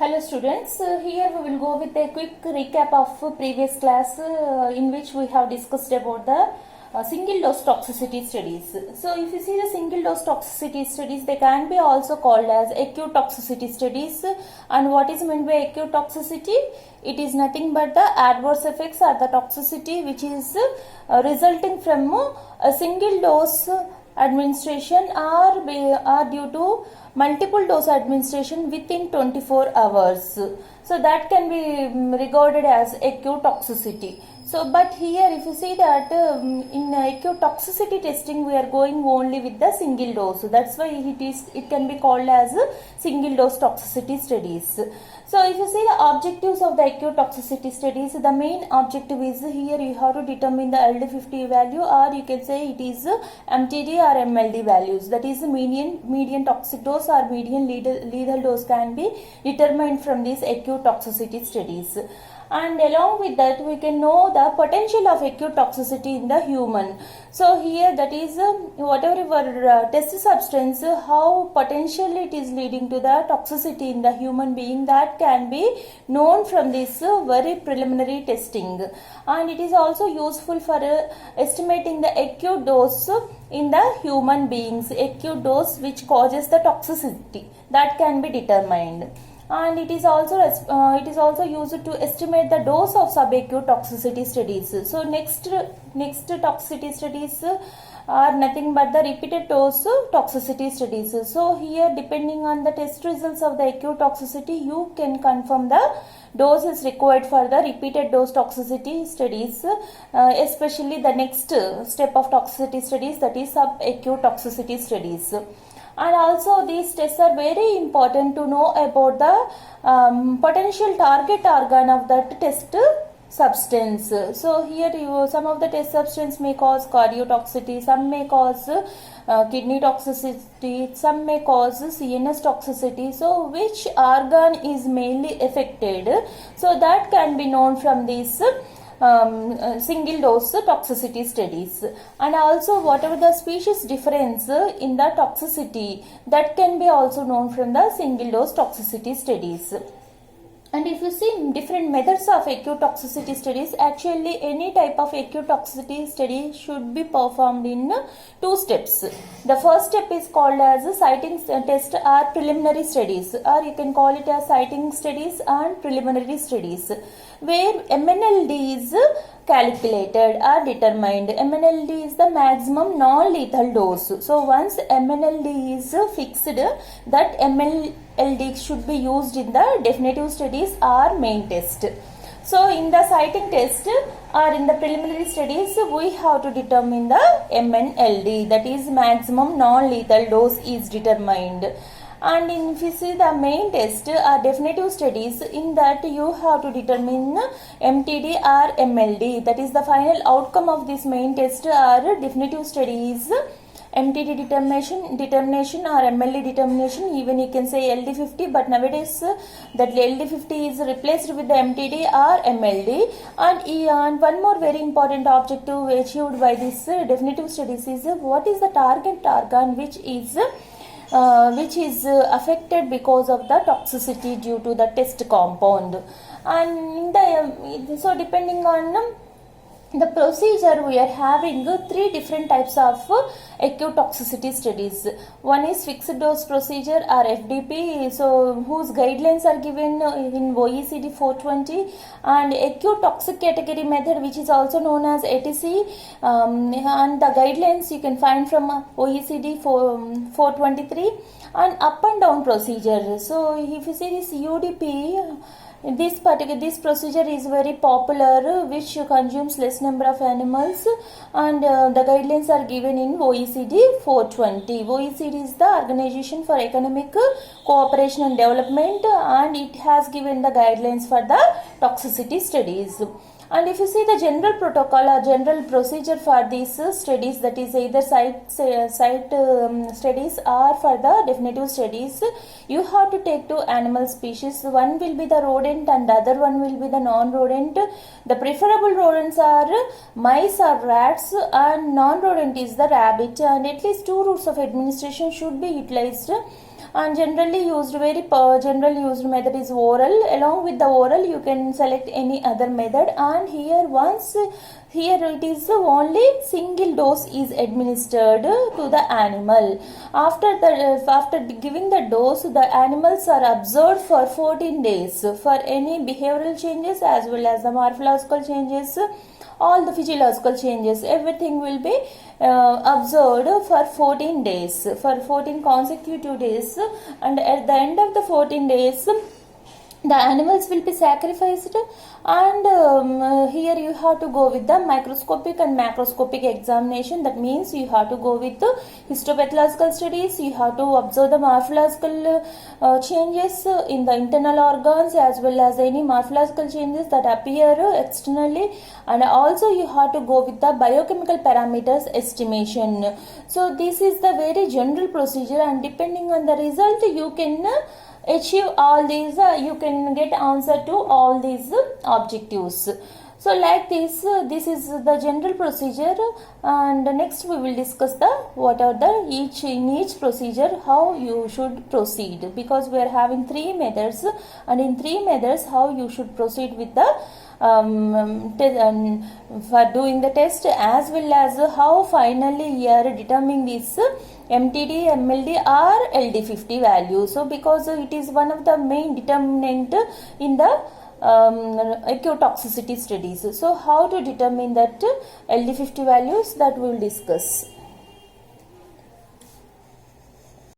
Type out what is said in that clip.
Hello students, here we will go with a quick recap of previous class in which we have discussed about the single dose toxicity studies. So if you see the single dose toxicity studies, they can be also called as acute toxicity studies. And what is meant by acute toxicity? It is nothing but the adverse effects or the toxicity which is resulting from a single dose administration or due to multiple dose administration within 24 hours. So that can be regarded as acute toxicity. So but here if you see that in acute toxicity testing we are going only with the single dose. So that's why it can be called as single dose toxicity studies. So if you see the objectives of the acute toxicity studies, the main objective is here you have to determine the LD50 value, or you can say it is MTD or MLD values. That is the median toxic dose or median lethal dose can be determined from these acute toxicity studies. And along with that we can know the potential of acute toxicity in the human. So here that is whatever your test substance, how potentially it is leading to the toxicity in the human being, that can be known from this very preliminary testing. And it is also useful for estimating the acute dose in the human beings, acute dose which causes the toxicity, that can be determined. And it is also used to estimate the dose of subacute toxicity studies. So next toxicity studies are nothing but the repeated dose toxicity studies. So here depending on the test results of the acute toxicity, you can confirm the dose is required for the repeated dose toxicity studies, especially the next step of toxicity studies, that is subacute toxicity studies. And also these tests are very important to know about the potential target organ of that test substance. So here some of the test substance may cause cardiotoxicity, some may cause kidney toxicity, some may cause CNS toxicity. So which organ is mainly affected? So that can be known from these single dose toxicity studies. And also whatever the species difference in the toxicity, that can be also known from the single dose toxicity studies. And if you see different methods of acute toxicity studies, actually any type of acute toxicity study should be performed in two steps. The first step is called as sighting test or preliminary studies, or you can call it as sighting studies and preliminary studies, where MNLD is calculated or determined. MNLD is the maximum non-lethal dose. So once MNLD is fixed, that MNLD should be used in the definitive studies or main test. So in the sighting test or in the preliminary studies, we have to determine the MNLD, that is maximum non-lethal dose is determined. And if you see the main test or definitive studies, in that you have to determine MTD or MLD, that is the final outcome of this main test or definitive studies. MTD determination or MLD determination, even you can say LD50, but nowadays that LD50 is replaced with the MTD or MLD. And one more very important objective achieved by this definitive studies is what is the target organ which is affected because of the toxicity due to the test compound. And so depending on the procedure, we are having three different types of acute toxicity studies. One is fixed dose procedure or FDP, so whose guidelines are given in OECD 420, and acute toxic category method, which is also known as ATC, and the guidelines you can find from OECD 423, and up and down procedure. So if you see this UDP, this procedure is very popular, which consumes less number of animals, and the guidelines are given in OECD 420. OECD is the Organization for Economic Cooperation and Development, and it has given the guidelines for the toxicity studies. And if you see the general protocol or general procedure for these studies, that is either site studies or for the definitive studies, you have to take two animal species. One will be the rodent and the other one will be the non-rodent. The preferable rodents are mice or rats, and non-rodent is the rabbit, and at least two routes of administration should be utilized. and generally used, very general used method is oral. Along with the oral you can select any other method, and here it is only single dose is administered to the animal. After giving the dose, the animals are observed for 14 days for any behavioral changes as well as the morphological changes, all the physiological changes, everything will be observed for 14 days, for 14 consecutive days, and at the end of the 14 days the animals will be sacrificed, and here you have to go with the microscopic and macroscopic examination. That means you have to go with the histopathological studies, you have to observe the morphological changes in the internal organs as well as any morphological changes that appear externally, and also you have to go with the biochemical parameters estimation. So this is the very general procedure, and depending on the result you can achieve all these, you can get answer to all these objectives. So like this is the general procedure, and next we will discuss the what are the in each procedure how you should proceed, because we are having 3 methods, and in 3 methods how you should proceed with the for doing the test, as well as how finally you are determining this MTD, MLD or LD50 value. So because it is one of the main determinant in the acute toxicity studies. So how to determine that LD50 values, that we will discuss.